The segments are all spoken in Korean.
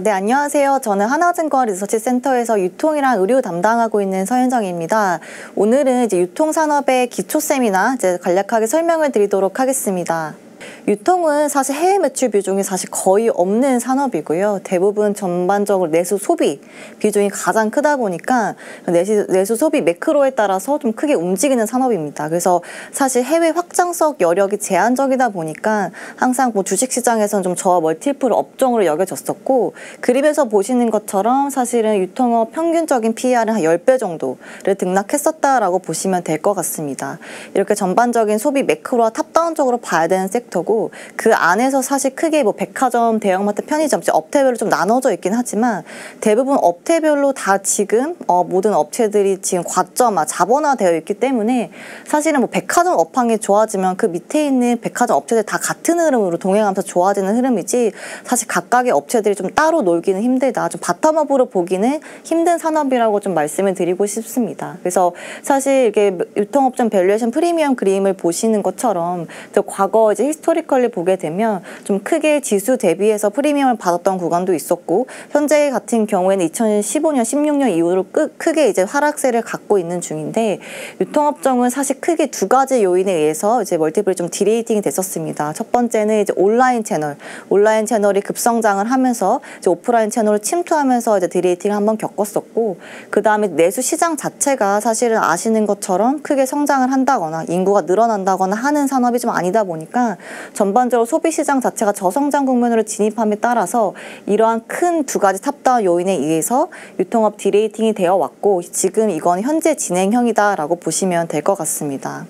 네, 안녕하세요. 저는 하나증권 리서치센터에서 유통이랑 의료 담당하고 있는 서윤정입니다. 오늘은 이제 유통산업의 기초 세미나 이제 간략하게 설명을 드리도록 하겠습니다. 유통은 사실 해외 매출 비중이 사실 거의 없는 산업이고요. 대부분 전반적으로 내수 소비 비중이 가장 크다 보니까 내수 소비 매크로에 따라서 좀 크게 움직이는 산업입니다. 그래서 사실 해외 확장성 여력이 제한적이다 보니까 항상 뭐 주식시장에서는 좀 저하 멀티플 업종으로 여겨졌었고, 그림에서 보시는 것처럼 사실은 유통업 평균적인 PER은 한 10배 정도를 등락했었다라고 보시면 될 것 같습니다. 이렇게 전반적인 소비 매크로와 탑다운적으로 봐야 되는 섹터고, 그 안에서 사실 크게 뭐 백화점, 대형마트, 편의점, 업태별로 좀 나눠져 있긴 하지만 대부분 업태별로 다 지금 모든 업체들이 지금 자본화되어 있기 때문에 사실은 뭐 백화점 업황이 좋아지면 그 밑에 있는 백화점 업체들 다 같은 흐름으로 동행하면서 좋아지는 흐름이지, 사실 각각의 업체들이 좀 따로 놀기는 힘들다, 좀 바텀업으로 보기는 힘든 산업이라고 좀 말씀을 드리고 싶습니다. 그래서 사실 이게 유통업종 밸류에이션 프리미엄 그림을 보시는 것처럼 과거 이제 히스토리컬리 보게 되면 좀 크게 지수 대비해서 프리미엄을 받았던 구간도 있었고, 현재 같은 경우에는 2015년, 16년 이후로 크게 이제 하락세를 갖고 있는 중인데, 유통업종은 사실 크게 두 가지 요인에 의해서 이제 멀티플이 좀 디레이팅이 됐었습니다. 첫 번째는 이제 온라인 채널이 급성장을 하면서 이제 오프라인 채널을 침투하면서 이제 디레이팅을 한번 겪었었고, 그 다음에 내수 시장 자체가 사실은 아시는 것처럼 크게 성장을 한다거나 인구가 늘어난다거나 하는 산업이 좀 아니다 보니까 전반적으로 소비시장 자체가 저성장 국면으로 진입함에 따라서 이러한 큰 두 가지 탑다운 요인에 의해서 유통업 디레이팅이 되어 왔고, 지금 이건 현재 진행형이다라고 보시면 될 것 같습니다.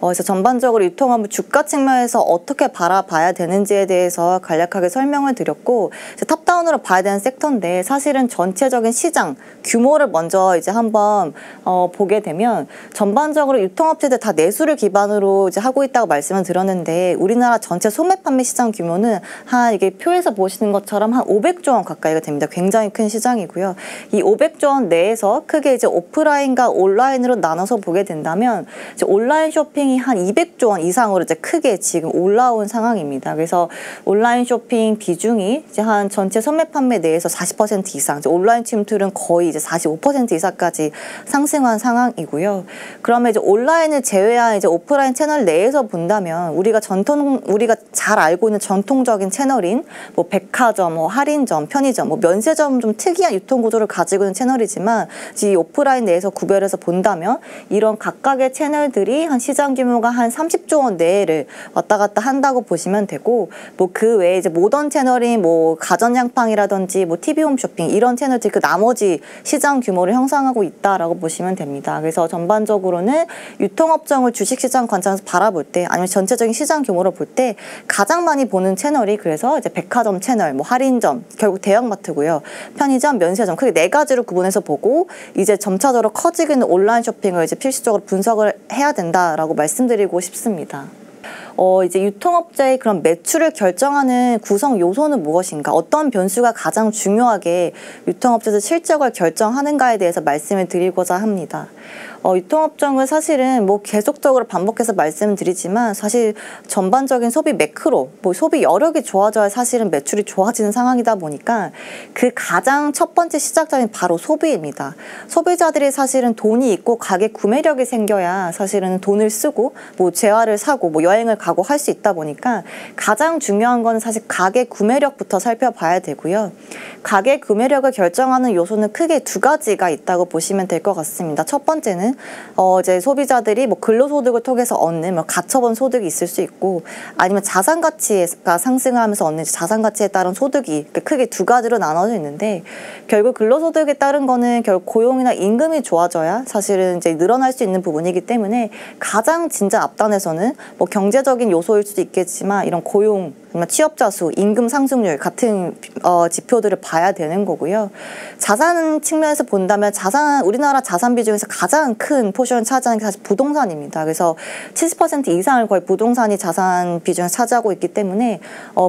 그래서 전반적으로 유통업을 주가 측면에서 어떻게 바라봐야 되는지에 대해서 간략하게 설명을 드렸고, 이제 탑다운으로 봐야 되는 섹터인데, 사실은 전체적인 시장 규모를 먼저 이제 한번 보게 되면 전반적으로 유통업체들 다 내수를 기반으로 이제 하고 있다고 말씀을 드렸는데, 우리나라 전체 소매 판매 시장 규모는 이게 표에서 보시는 것처럼 한 500조 원 가까이가 됩니다. 굉장히 큰 시장이고요. 이 500조 원 내에서 크게 이제 오프라인과 온라인으로 나눠서 보게 된다면, 이제 온라인 쇼핑 한 200조 원 이상으로 이제 크게 지금 올라온 상황입니다. 그래서 온라인 쇼핑 비중이 이제 한 전체 소매 판매 내에서 40% 이상, 이제 온라인 침투는 거의 이제 45% 이상까지 상승한 상황이고요. 그러면 이제 온라인을 제외한 이제 오프라인 채널 내에서 본다면, 우리가 잘 알고 있는 전통적인 채널인 뭐 백화점, 뭐 할인점, 편의점, 뭐 면세점, 좀 특이한 유통 구조를 가지고 있는 채널이지만, 이 오프라인 내에서 구별해서 본다면 이런 각각의 채널들이 한 시장 규모가 한 30조 원 내를 왔다 갔다 한다고 보시면 되고, 뭐 그 외에 이제 모던 채널인 뭐 가전양팡이라든지 뭐 TV 홈쇼핑 이런 채널들이 그 나머지 시장 규모를 형성하고 있다라고 보시면 됩니다. 그래서 전반적으로는 유통업종을 주식시장 관점에서 바라볼 때, 아니면 전체적인 시장 규모를 볼 때 가장 많이 보는 채널이 그래서 이제 백화점 채널, 뭐 할인점, 결국 대형마트고요. 편의점, 면세점, 크게 네 가지로 구분해서 보고, 이제 점차적으로 커지고 있는 온라인 쇼핑을 이제 필수적으로 분석을 해야 된다라고 말씀드리고 싶습니다. 이제 유통업체의 그런 매출을 결정하는 구성 요소는 무엇인가, 어떤 변수가 가장 중요하게 유통업체들 실적을 결정하는가에 대해서 말씀을 드리고자 합니다. 유통업종은 사실은 뭐 계속적으로 반복해서 말씀드리지만, 사실 전반적인 소비 매크로, 뭐 소비 여력이 좋아져야 사실은 매출이 좋아지는 상황이다 보니까 그 가장 첫 번째 시작점이 바로 소비입니다. 소비자들이 사실은 돈이 있고 가계 구매력이 생겨야 사실은 돈을 쓰고 뭐 재화를 사고 뭐 여행을 가고 할 수 있다 보니까 가장 중요한 거는 사실 가계 구매력부터 살펴봐야 되고요. 가계 구매력을 결정하는 요소는 크게 두 가지가 있다고 보시면 될 것 같습니다. 첫 번째는 이제 소비자들이 뭐 근로소득을 통해서 얻는 뭐 가처분 소득이 있을 수 있고, 아니면 자산 가치가 상승하면서 얻는 자산 가치에 따른 소득이 크게 두 가지로 나눠져 있는데, 결국 근로소득에 따른 거는 결국 고용이나 임금이 좋아져야 사실은 이제 늘어날 수 있는 부분이기 때문에, 가장 진짜 앞단에서는 뭐 경제적인 요소일 수도 있겠지만 이런 고용, 취업자 수, 임금 상승률 같은 지표들을 봐야 되는 거고요. 자산 측면에서 본다면 우리나라 자산 비중에서 가장 큰 포션을 차지하는 게 사실 부동산입니다. 그래서 70% 이상을 거의 부동산이 자산 비중을 차지하고 있기 때문에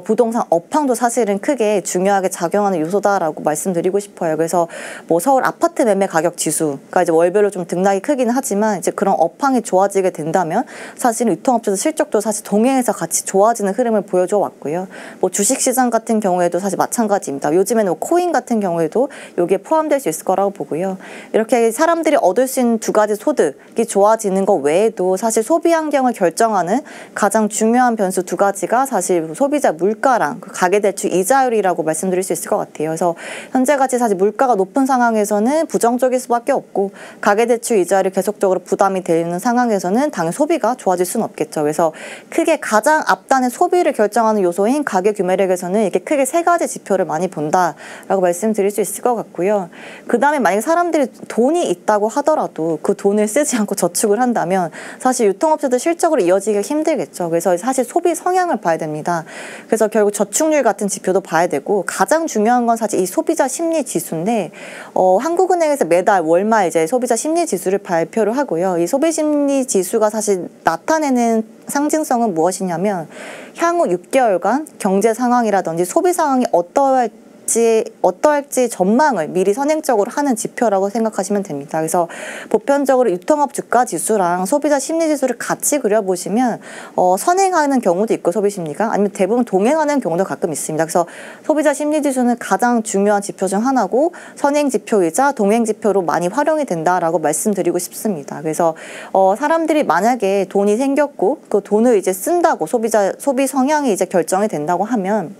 부동산 업황도 사실은 크게 중요하게 작용하는 요소다라고 말씀드리고 싶어요. 그래서 뭐 서울 아파트 매매 가격 지수가 이제 월별로 좀 등락이 크기는 하지만, 이제 그런 업황이 좋아지게 된다면 사실은 유통업체도 실적도 사실 동행해서 같이 좋아지는 흐름을 보여줘 왔고, 같고요. 뭐 주식시장 같은 경우에도 사실 마찬가지입니다. 요즘에는 뭐 코인 같은 경우에도 여기에 포함될 수 있을 거라고 보고요. 이렇게 사람들이 얻을 수 있는 두 가지 소득이 좋아지는 것 외에도 사실 소비 환경을 결정하는 가장 중요한 변수 두 가지가 사실 소비자 물가랑 가계대출 이자율이라고 말씀드릴 수 있을 것 같아요. 그래서 현재같이 사실 물가가 높은 상황에서는 부정적일 수밖에 없고 가계대출 이자율이 계속적으로 부담이 되는 상황에서는 당연히 소비가 좋아질 수는 없겠죠. 그래서 크게 가장 앞단의 소비를 결정하는 요소인 가계 규매력에서는 이렇게 크게 세 가지 지표를 많이 본다라고 말씀드릴 수 있을 것 같고요. 그 다음에 만약에 사람들이 돈이 있다고 하더라도 그 돈을 쓰지 않고 저축을 한다면 사실 유통업체도 실적으로 이어지기가 힘들겠죠. 그래서 사실 소비 성향을 봐야 됩니다. 그래서 결국 저축률 같은 지표도 봐야 되고 가장 중요한 건 사실 이 소비자 심리 지수인데 한국은행에서 매달 월말 이제 소비자 심리 지수를 발표를 하고요. 이 소비 심리 지수가 사실 나타내는 상징성은 무엇이냐면 향후 6개월간 경제 상황이라든지 소비 상황이 어떠할지 전망을 미리 선행적으로 하는 지표라고 생각하시면 됩니다. 그래서 보편적으로 유통업 주가 지수랑 소비자 심리 지수를 같이 그려보시면 선행하는 경우도 있고 소비 심리가 아니면 대부분 동행하는 경우도 가끔 있습니다. 그래서 소비자 심리 지수는 가장 중요한 지표 중 하나고 선행 지표이자 동행 지표로 많이 활용이 된다라고 말씀드리고 싶습니다. 그래서 사람들이 만약에 돈이 생겼고 그 돈을 이제 쓴다고 소비 성향이 이제 결정이 된다고 하면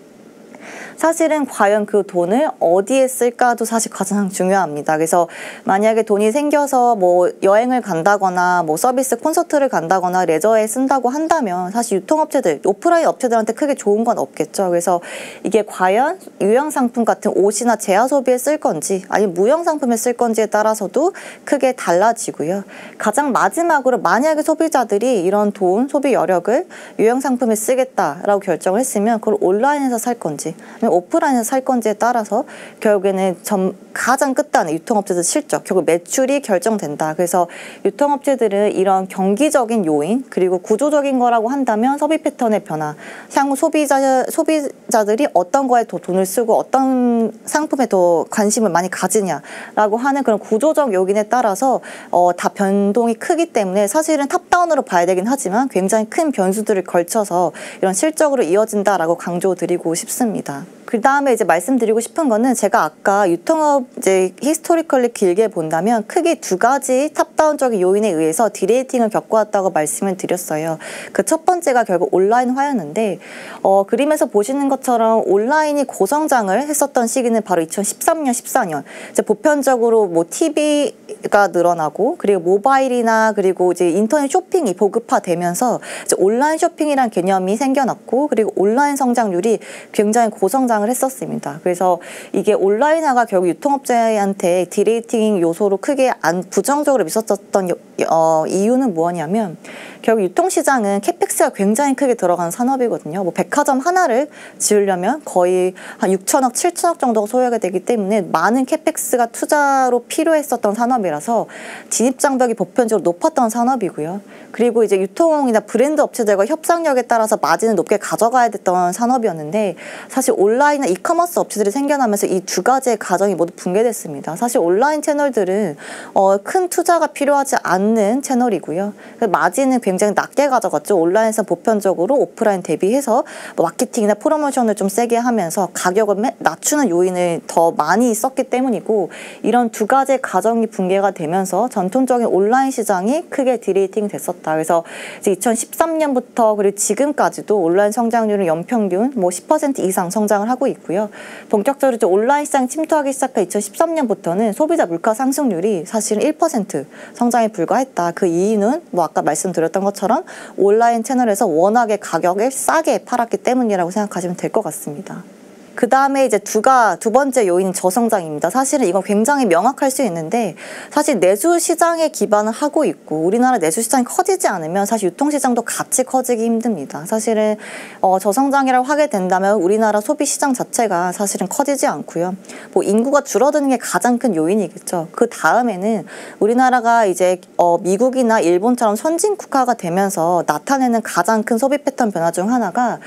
사실은 과연 그 돈을 어디에 쓸까도 사실 가장 중요합니다. 그래서 만약에 돈이 생겨서 뭐 여행을 간다거나 뭐 서비스 콘서트를 간다거나 레저에 쓴다고 한다면 사실 유통업체들, 오프라인 업체들한테 크게 좋은 건 없겠죠. 그래서 이게 과연 유형상품 같은 옷이나 재화 소비에 쓸 건지 아니면 무형상품에 쓸 건지에 따라서도 크게 달라지고요. 가장 마지막으로 만약에 소비자들이 이런 돈, 소비 여력을 유형상품에 쓰겠다라고 결정을 했으면 그걸 온라인에서 살 건지 오프라인에서 살 건지에 따라서 결국에는 가장 끝단에 유통업체들 실적, 결국 매출이 결정된다. 그래서 유통업체들은 이런 경기적인 요인 그리고 구조적인 거라고 한다면 소비 패턴의 변화, 향후 소비자들이 어떤 거에 더 돈을 쓰고 어떤 상품에 더 관심을 많이 가지냐라고 하는 그런 구조적 요인에 따라서 다 변동이 크기 때문에 사실은 탑다운으로 봐야 되긴 하지만 굉장히 큰 변수들을 걸쳐서 이런 실적으로 이어진다라고 강조드리고 싶습니다. 그 다음에 이제 말씀드리고 싶은 거는 제가 아까 유통업 이제 히스토리컬리 길게 본다면 크게 두 가지 탑다운적인 요인에 의해서 디레이팅을 겪어왔다고 말씀을 드렸어요. 그 첫 번째가 결국 온라인화였는데 그림에서 보시는 것처럼 온라인이 고성장을 했었던 시기는 바로 2013년, 14년. 이제 보편적으로 뭐 TV가 늘어나고 그리고 모바일이나 그리고 이제 인터넷 쇼핑이 보급화되면서 이제 온라인 쇼핑이란 개념이 생겨났고 그리고 온라인 성장률이 굉장히 고성장을 했었습니다. 그래서 이게 온라인화가 결국 유통업체한테 디레이팅 요소로 크게 부정적으로 미쳤었던 이유는 뭐냐면 결국 유통시장은 캐펙스가 굉장히 크게 들어가는 산업이거든요. 뭐 백화점 하나를 지으려면 거의 한 6천억, 7천억 정도가 소요가 되기 때문에 많은 캐펙스가 투자로 필요했었던 산업이라서 진입장벽이 보편적으로 높았던 산업이고요. 그리고 이제 유통이나 브랜드 업체들과 협상력에 따라서 마진을 높게 가져가야 됐던 산업이었는데 사실 온라인이나 이커머스 업체들이 생겨나면서 이 두 가지의 가정이 모두 붕괴됐습니다. 사실 온라인 채널들은 큰 투자가 필요하지 않는 채널이고요. 마진은 굉장히 낮게 가져갔죠. 온라인에서 보편적으로 오프라인 대비해서 마케팅이나 프로모션을 좀 세게 하면서 가격을 낮추는 요인을 더 많이 썼기 때문이고 이런 두 가지의 가정이 붕괴가 되면서 전통적인 온라인 시장이 크게 디레이팅 됐었다. 그래서 이제 2013년부터 그리고 지금까지도 온라인 성장률은 연평균 뭐 10% 이상 성장을 하고 있고요. 본격적으로 이제 온라인 시장 침투하기 시작한 2013년부터는 소비자 물가 상승률이 사실은 1% 성장에 불과했다. 그 이유는 뭐 아까 말씀드렸던 것처럼 온라인 채널에서 워낙에 가격을 싸게 팔았기 때문이라고 생각하시면 될 것 같습니다. 그 다음에 이제 두 번째 요인은 저성장입니다. 사실은 이건 굉장히 명확할 수 있는데 사실 내수시장에 기반을 하고 있고 우리나라 내수시장이 커지지 않으면 사실 유통시장도 같이 커지기 힘듭니다. 사실은 저성장이라고 하게 된다면 우리나라 소비시장 자체가 사실은 커지지 않고요. 뭐 인구가 줄어드는 게 가장 큰 요인이겠죠. 그 다음에는 우리나라가 이제 미국이나 일본처럼 선진 국가가 되면서 나타내는 가장 큰 소비 패턴 변화 중 하나가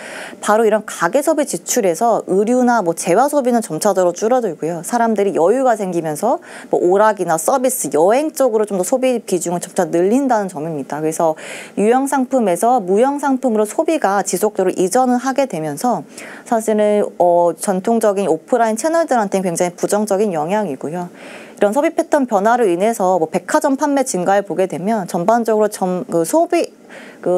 바로 이런 가계소비 지출에서 의류 의류나 뭐 재화 소비는 점차적으로 줄어들고요. 사람들이 여유가 생기면서 뭐 오락이나 서비스, 여행 쪽으로 좀 더 소비 비중을 점차 늘린다는 점입니다. 그래서 유형 상품에서 무형 상품으로 소비가 지속적으로 이전을 하게 되면서 사실은 전통적인 오프라인 채널들한테는 굉장히 부정적인 영향이고요. 이런 소비 패턴 변화로 인해서 뭐 백화점 판매 증가를 보게 되면 전반적으로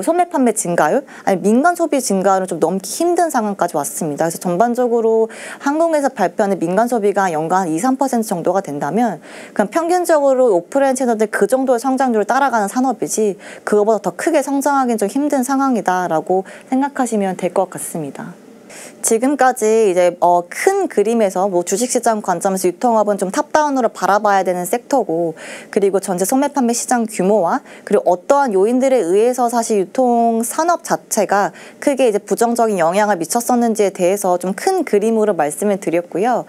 소매 판매 증가율, 아니 민간 소비 증가율을 좀 넘기 힘든 상황까지 왔습니다. 그래서 전반적으로 한국에서 발표하는 민간 소비가 연간 2~3% 정도가 된다면 그냥 평균적으로 오프라인 채널들 그 정도의 성장률을 따라가는 산업이지 그거보다 더 크게 성장하기는 좀 힘든 상황이다라고 생각하시면 될 것 같습니다. 지금까지 이제 큰 그림에서 뭐 주식시장 관점에서 유통업은 좀 탑다운으로 바라봐야 되는 섹터고, 그리고 전체 소매 판매 시장 규모와 그리고 어떠한 요인들에 의해서 사실 유통 산업 자체가 크게 이제 부정적인 영향을 미쳤었는지에 대해서 좀 큰 그림으로 말씀을 드렸고요.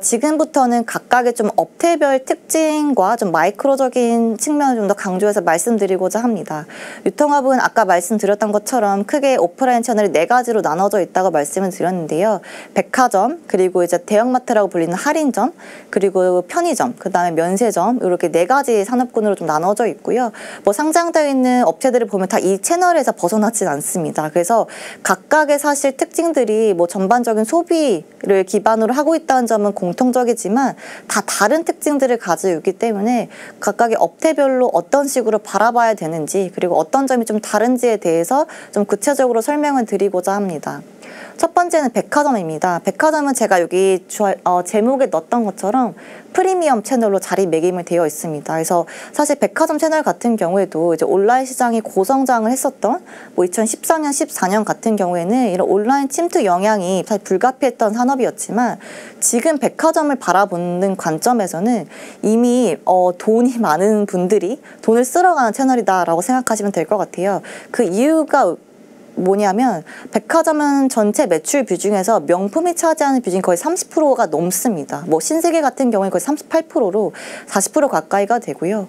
지금부터는 각각의 좀 업태별 특징과 좀 마이크로적인 측면을 좀 더 강조해서 말씀드리고자 합니다. 유통업은 아까 말씀드렸던 것처럼 크게 오프라인 채널이 4가지로 나눠져 있다고 말씀을 드렸는데요. 백화점, 그리고 이제 대형마트라고 불리는 할인점, 그리고 편의점, 그 다음에 면세점, 이렇게 4가지 산업군으로 좀 나눠져 있고요. 뭐 상장되어 있는 업체들을 보면 다 이 채널에서 벗어나진 않습니다. 그래서 각각의 사실 특징들이 뭐 전반적인 소비를 기반으로 하고 있다는 점은 공통적이지만 다 다른 특징들을 가지고 있기 때문에 각각의 업태별로 어떤 식으로 바라봐야 되는지, 그리고 어떤 점이 좀 다른지에 대해서 좀 구체적으로 설명을 드리고자 합니다. 첫 번째는 백화점입니다. 백화점은 제가 여기 제목에 넣었던 것처럼 프리미엄 채널로 자리매김을 되어 있습니다. 그래서 사실 백화점 채널 같은 경우에도 이제 온라인 시장이 고성장을 했었던 뭐 2014년, 14년 같은 경우에는 이런 온라인 침투 영향이 사실 불가피했던 산업이었지만 지금 백화점을 바라보는 관점에서는 이미 돈이 많은 분들이 돈을 쓸어가는 채널이다라고 생각하시면 될 것 같아요. 그 이유가 뭐냐면 백화점은 전체 매출 비중에서 명품이 차지하는 비중이 거의 30%가 넘습니다. 뭐 신세계 같은 경우에 거의 38%로 40% 가까이가 되고요.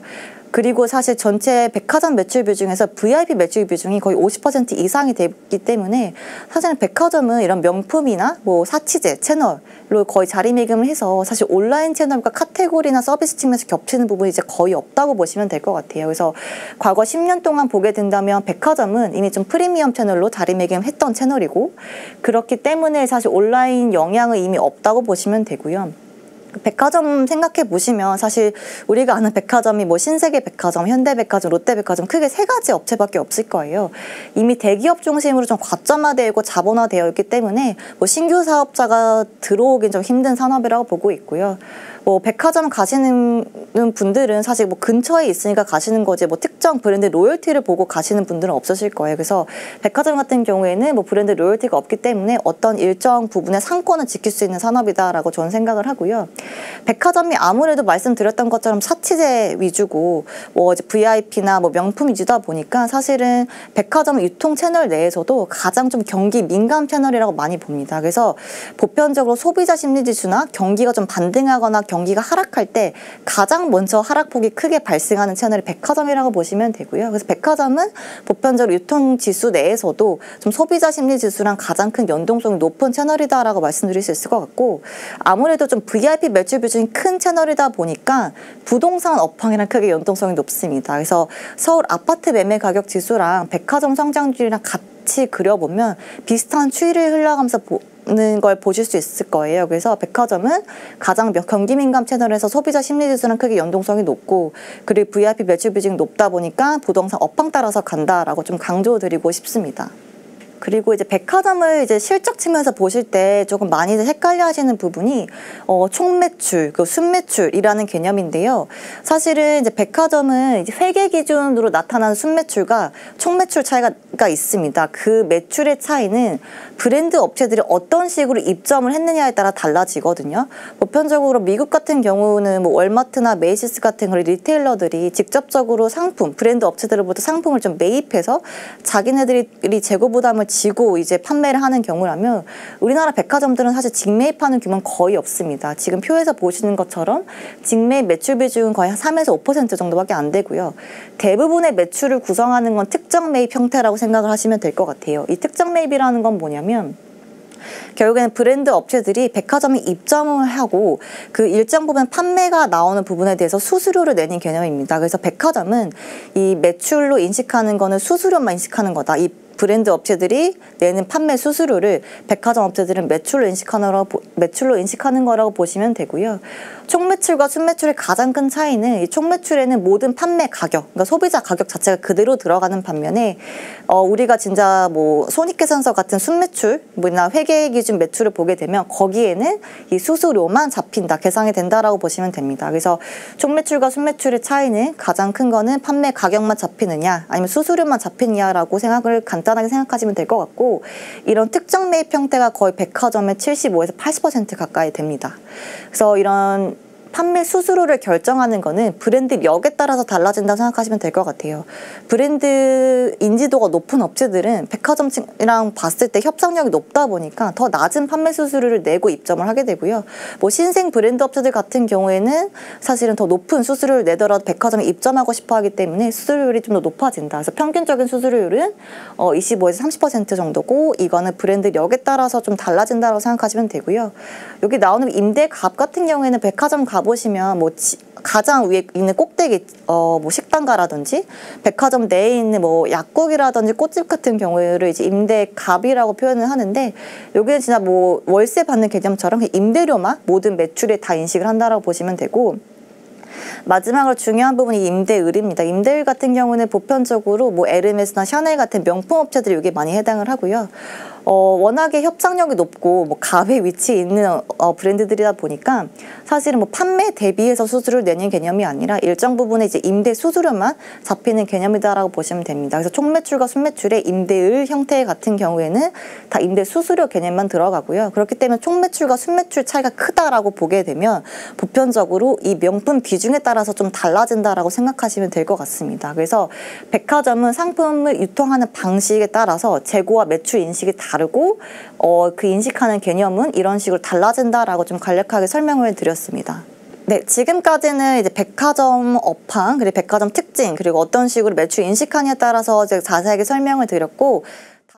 그리고 사실 전체 백화점 매출 비중에서 VIP 매출 비중이 거의 50% 이상이 되기 때문에 사실은 백화점은 이런 명품이나 뭐 사치제 채널로 거의 자리매김을 해서 사실 온라인 채널과 카테고리나 서비스 측면에서 겹치는 부분이 이제 거의 없다고 보시면 될 것 같아요. 그래서 과거 10년 동안 보게 된다면 백화점은 이미 좀 프리미엄 채널로 자리매김했던 채널이고, 그렇기 때문에 사실 온라인 영향은 이미 없다고 보시면 되고요. 백화점 생각해 보시면 사실 우리가 아는 백화점이 뭐 신세계 백화점, 현대백화점, 롯데백화점 크게 3가지 업체밖에 없을 거예요. 이미 대기업 중심으로 좀 과점화되고 자본화되어 있기 때문에 뭐 신규 사업자가 들어오긴 좀 힘든 산업이라고 보고 있고요. 뭐 백화점 가시는 분들은 사실 뭐 근처에 있으니까 가시는 거지 뭐 특정 브랜드 로열티를 보고 가시는 분들은 없으실 거예요. 그래서 백화점 같은 경우에는 뭐 브랜드 로열티가 없기 때문에 어떤 일정 부분의 상권을 지킬 수 있는 산업이다라고 저는 생각을 하고요. 백화점이 아무래도 말씀드렸던 것처럼 사치제 위주고 뭐 이제 VIP나 뭐 명품 위주다 보니까 사실은 백화점 유통 채널 내에서도 가장 좀 경기 민감 채널이라고 많이 봅니다. 그래서 보편적으로 소비자 심리 지수나 경기가 좀 반등하거나 경기가 하락할 때 가장 먼저 하락폭이 크게 발생하는 채널이 백화점이라고 보시면 되고요. 그래서 백화점은 보편적으로 유통 지수 내에서도 좀 소비자 심리 지수랑 가장 큰 연동성이 높은 채널이다라고 말씀드릴 수 있을 것 같고, 아무래도 좀 VIP 매출 비중이 큰 채널이다 보니까 부동산 업황이랑 크게 연동성이 높습니다. 그래서 서울 아파트 매매 가격 지수랑 백화점 성장률이랑 같이 그려보면 비슷한 추이를 흘러가면서 보는 걸 보실 수 있을 거예요. 그래서 백화점은 가장 경기 민감 채널에서 소비자 심리 지수랑 크게 연동성이 높고, 그리고 VIP 매출 비중이 높다 보니까 부동산 업황 따라서 간다라고 좀 강조드리고 싶습니다. 그리고 이제 백화점을 이제 실적 측면에서 보실 때 조금 많이들 헷갈려 하시는 부분이 총매출, 그 순매출이라는 개념인데요. 사실은 이제 백화점은 이제 회계 기준으로 나타나는 순매출과 총매출 차이가 있습니다. 그 매출의 차이는 브랜드 업체들이 어떤 식으로 입점을 했느냐에 따라 달라지거든요. 보편적으로 미국 같은 경우는 뭐 월마트나 메이시스 같은 그런 리테일러들이 직접적으로 상품, 브랜드 업체들로부터 상품을 좀 매입해서 자기네들이 재고 부담을 지고 이제 판매를 하는 경우라면, 우리나라 백화점들은 사실 직매입하는 규모는 거의 없습니다. 지금 표에서 보시는 것처럼 직매입 매출 비중은 거의 한 3에서 5% 정도밖에 안 되고요. 대부분의 매출을 구성하는 건 특정 매입 형태라고 생각을 하시면 될 것 같아요. 이 특정 매입이라는 건 뭐냐면 결국에는 브랜드 업체들이 백화점에 입점을 하고 그 일정 부분 판매가 나오는 부분에 대해서 수수료를 내는 개념입니다. 그래서 백화점은 이 매출로 인식하는 거는 수수료만 인식하는 거다. 이 브랜드 업체들이 내는 판매 수수료를 백화점 업체들은 매출로 인식하는 거라고 보시면 되고요. 총매출과 순매출의 가장 큰 차이는 이 총매출에는 모든 판매 가격, 그러니까 소비자 가격 자체가 그대로 들어가는 반면에 우리가 진짜 뭐 손익계산서 같은 순매출, 뭐나 회계 기준 매출을 보게 되면 거기에는 이 수수료만 잡힌다, 계산이 된다라고 보시면 됩니다. 그래서 총매출과 순매출의 차이는 가장 큰 거는 판매 가격만 잡히느냐, 아니면 수수료만 잡히느냐라고 간단하게 생각하시면 될 것 같고, 이런 특정 매입 형태가 거의 백화점의 75에서 80% 가까이 됩니다. 그래서 이런 판매 수수료를 결정하는 거는 브랜드력에 따라서 달라진다고 생각하시면 될 것 같아요. 브랜드 인지도가 높은 업체들은 백화점이랑 봤을 때 협상력이 높다 보니까 더 낮은 판매 수수료를 내고 입점을 하게 되고요. 뭐 신생 브랜드 업체들 같은 경우에는 사실은 더 높은 수수료를 내더라도 백화점에 입점하고 싶어 하기 때문에 수수료율이 좀 더 높아진다. 그래서 평균적인 수수료율은 25에서 30% 정도고, 이거는 브랜드력에 따라서 좀 달라진다고 생각하시면 되고요. 여기 나오는 임대값 같은 경우에는 백화점 가보시면 뭐 가장 위에 있는 꼭대기 뭐 식당가라든지 백화점 내에 있는 뭐 약국이라든지 꽃집 같은 경우를 이제 임대값이라고 표현을 하는데, 여기는 진짜 뭐 월세 받는 개념처럼 임대료만 모든 매출에 다 인식을 한다라고 보시면 되고, 마지막으로 중요한 부분이 임대을입니다. 임대을 같은 경우는 보편적으로 뭐 에르메스나 샤넬 같은 명품 업체들이 여기 많이 해당을 하고요. 워낙에 협상력이 높고 뭐 갑의 위치에 있는 브랜드들이다 보니까 사실은 뭐 판매 대비해서 수수료를 내는 개념이 아니라 일정 부분에 이제 임대 수수료만 잡히는 개념이다라고 보시면 됩니다. 그래서 총매출과 순매출의 임대을 형태 같은 경우에는 다 임대 수수료 개념만 들어가고요. 그렇기 때문에 총매출과 순매출 차이가 크다라고 보게 되면 보편적으로 이 명품 비중에 따라서 좀 달라진다라고 생각하시면 될 것 같습니다. 그래서 백화점은 상품을 유통하는 방식에 따라서 재고와 매출 인식이 다르고 그 인식하는 개념은 이런 식으로 달라진다라고 좀 간략하게 설명을 드렸습니다. 네, 지금까지는 이제 백화점 업황, 그리고 백화점 특징, 그리고 어떤 식으로 매출 인식하냐에 따라서 이제 자세하게 설명을 드렸고,